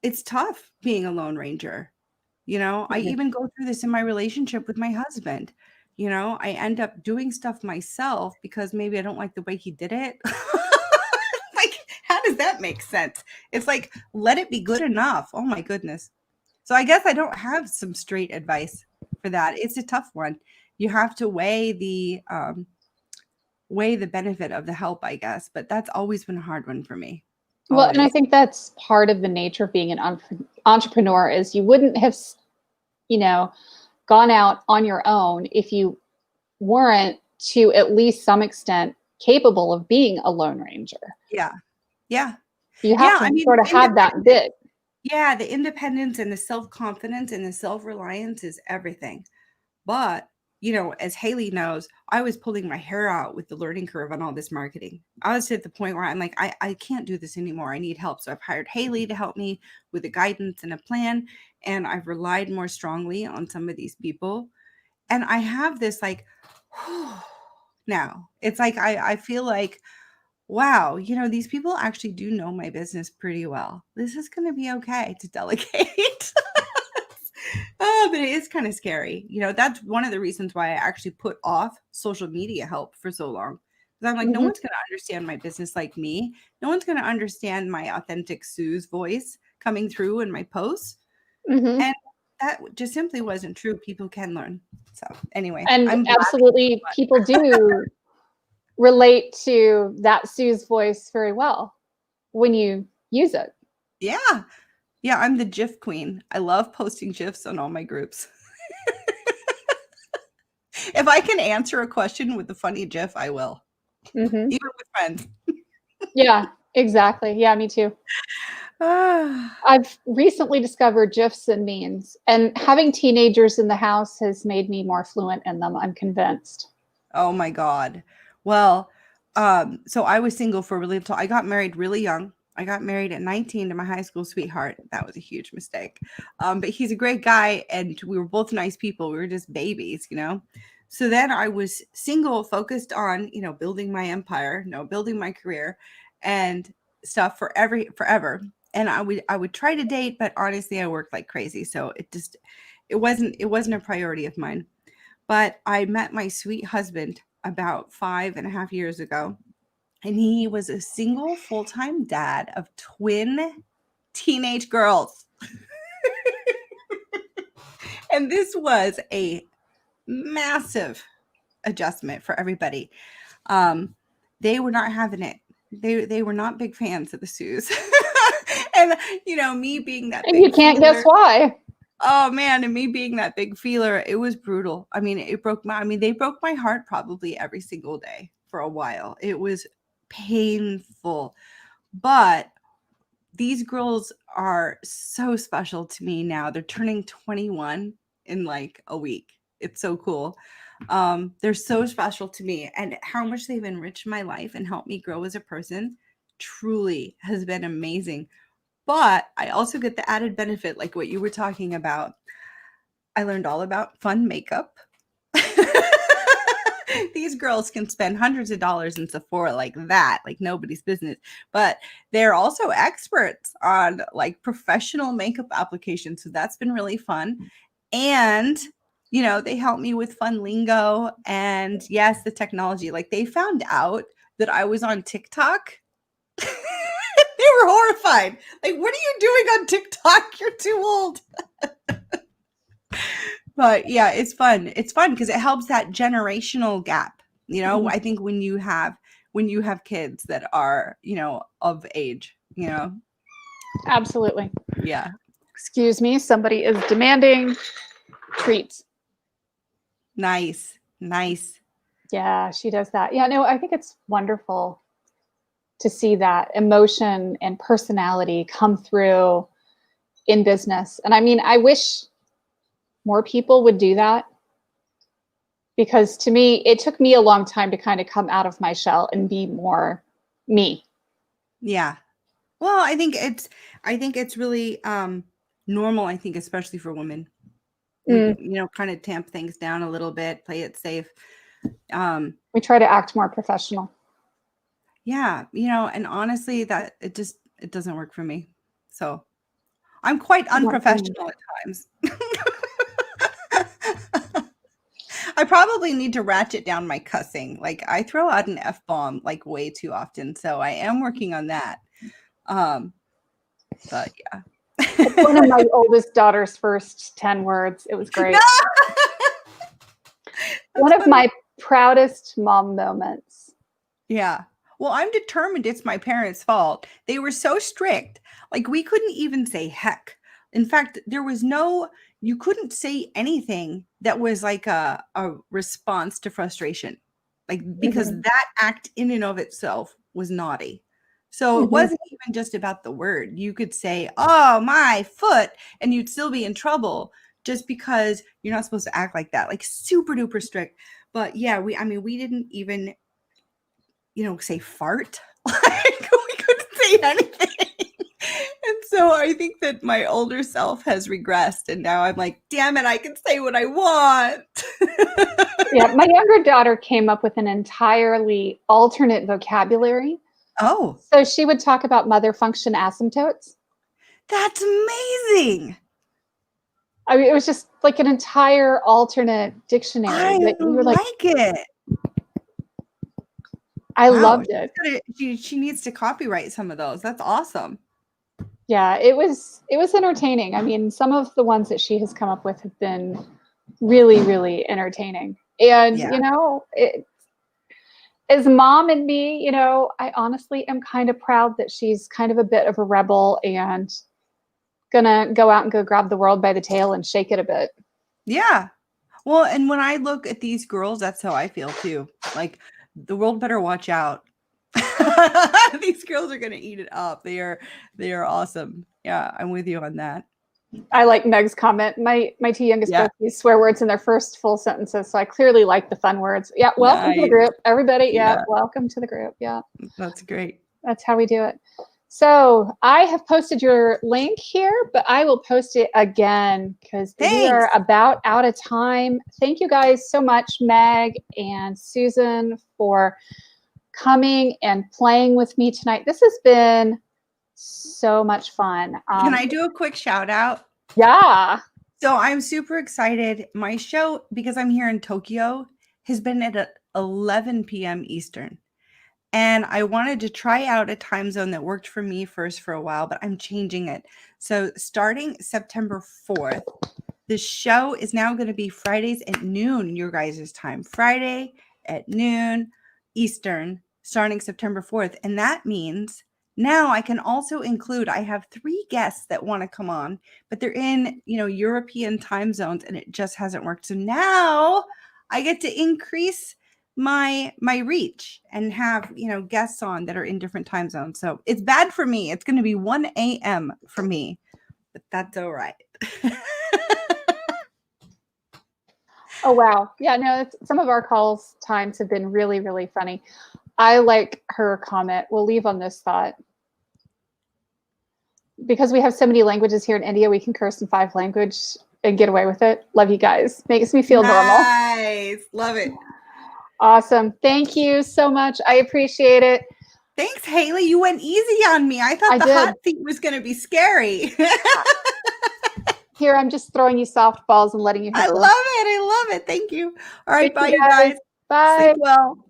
It's tough being a Lone Ranger. I even go through this in my relationship with my husband. I end up doing stuff myself because maybe I don't like the way he did it. Like, how does that make sense? It's like, let it be good enough. Oh my goodness. So I guess I don't have some straight advice for that. It's a tough one. You have to weigh the benefit of the help, I guess. But that's always been a hard one for me. Well, and I Always. think that's part of the nature of being an entrepreneur, is you wouldn't have, gone out on your own if you weren't, to at least some extent, capable of being a Lone Ranger. Yeah. Yeah. You have to sort of have that bit. Yeah, the independence and the self-confidence and the self-reliance is everything. But, as Haley knows, I was pulling my hair out with the learning curve on all this marketing. I was at the point where I'm like, I can't do this anymore. I need help. So I've hired Haley to help me with the guidance and a plan. And I've relied more strongly on some of these people. And I have this now. It's like, I feel like, wow, these people actually do know my business pretty well. This is going to be okay to delegate. Oh, but it is kind of scary. That's one of the reasons why I actually put off social media help for so long. Because I'm like, no one's going to understand my business like me. No one's going to understand my authentic Sue's voice coming through in my posts. Mm-hmm. And that just simply wasn't true. People can learn. So anyway, And I'm glad. absolutely, people do relate to that Sue's voice very well when you use it. Yeah. Yeah, I'm the GIF queen. I love posting GIFs on all my groups. If I can answer a question with a funny GIF, I will. Mm-hmm. Even with friends. Yeah, exactly. Yeah, me too. I've recently discovered GIFs and memes, and having teenagers in the house has made me more fluent in them, I'm convinced. Oh my God. Well, so I was single for really I got married really young. I got married at 19 to my high school sweetheart. That was a huge mistake. But he's a great guy and we were both nice people. We were just babies, you know? So then I was single, focused on, building my empire, building my career and stuff forever. And I would try to date, but honestly, I worked like crazy. So it wasn't a priority of mine. But I met my sweet husband about 5.5 years ago, and he was a single full-time dad of twin teenage girls. And this was a massive adjustment for everybody. They were not having it. They were not big fans of the Sues. And me being that And big you can't feeler, guess why. oh man, and me being that big feeler, it was brutal. I mean, they broke my heart probably every single day for a while. It was painful. But these girls are so special to me now. They're turning 21 in like a week. It's so cool. They're so special to me, and how much they've enriched my life and helped me grow as a person truly has been amazing. But I also get the added benefit, like what you were talking about. I learned all about fun makeup. These girls can spend hundreds of dollars in Sephora like that, like nobody's business. But they're also experts on like professional makeup applications. So that's been really fun. And, they help me with fun lingo. And yes, the technology. Like they found out that I was on TikTok. They were horrified. Like, what are you doing on TikTok? You're too old. But yeah, it's fun. It's fun because it helps that generational gap. Mhm. I think when you have kids that are, of age, Absolutely. Yeah. Excuse me, somebody is demanding treats. Nice. Yeah, she does that. Yeah, no, I think it's wonderful to see that emotion and personality come through in business. And I mean, I wish more people would do that, because to me, it took me a long time to kind of come out of my shell and be more me. Yeah. Well, I think it's really normal, I think, especially for women. We, kind of tamp things down a little bit, play it safe. We try to act more professional. Yeah, and honestly, that it doesn't work for me. So I'm quite unprofessional at times. I probably need to ratchet down my cussing. Like I throw out an F-bomb like way too often. So I am working on that. But yeah. It's one of my oldest daughter's first 10 words. It was great. One of my proudest mom moments. Yeah. Well, I'm determined it's my parents' fault. They were so strict. Like we couldn't even say heck. In fact, you couldn't say anything that was like a response to frustration. Like because that act in and of itself was naughty. So it wasn't even just about the word. You could say, "Oh, my foot," and you'd still be in trouble just because you're not supposed to act like that. Like super duper strict. But yeah, we didn't even say fart. Like we couldn't say anything. And so I think that my older self has regressed, and now I'm like, damn it, I can say what I want. Yeah, my younger daughter came up with an entirely alternate vocabulary. Oh, so she would talk about mother function asymptotes. That's amazing. I mean, it was just like an entire alternate dictionary. I that you were like it. I loved it. She needs to copyright some of those. That's awesome. Yeah, it was entertaining. I mean, some of the ones that she has come up with have been really, really entertaining. And Yeah. you know, as mom and me, you know, I honestly am kind of proud that she's kind of a bit of a rebel and gonna go out and go grab the world by the tail and shake it a bit. Yeah. Well, and when I look at these girls, that's how I feel too. Like the world better watch out. These girls are gonna eat it up. They are awesome. Yeah, I'm with you on that. I like Meg's comment. My two youngest Yeah. both use swear words in their first full sentences, so I clearly like the fun words. Yeah, welcome to the Nice. group, everybody. Yeah, Yeah, welcome to the group. Yeah, that's great. that's how we do it. So I have posted your link here, but I will post it again because we Thanks. are about out of time. Thank you guys so much, Meg and Susan, for coming and playing with me tonight. This has been so much fun. Can I do a quick shout out? Yeah. So I'm super excited. My show, because I'm here in Tokyo, has been at 11 p.m. Eastern. And I wanted to try out a time zone that worked for me first for a while, but I'm changing it. So starting September 4th, the show is now going to be Fridays at noon, your guys' time. Friday at noon Eastern, starting September 4th. And that means now I can also include, I have 3 guests that want to come on, but they're in, European time zones and it just hasn't worked. So now I get to increase my reach and have, guests on that are in different time zones. So it's bad for me. It's going to be 1 a.m. for me, but that's all right. Oh, wow. Yeah, no, some of our calls times have been really, really funny. I like her comment. We'll leave on this thought. Because we have so many languages here in India, we can curse in 5 languages and get away with it. Love you guys. Makes me feel normal. Nice. Love it. Awesome. Thank you so much. I appreciate it. Thanks, Haley. You went easy on me. I thought the hot seat was going to be scary. Here, I'm just throwing you softballs and letting you hit I them. love it. I love it. Thank you. All right. Thank bye, you you guys. Bye. Sleep well.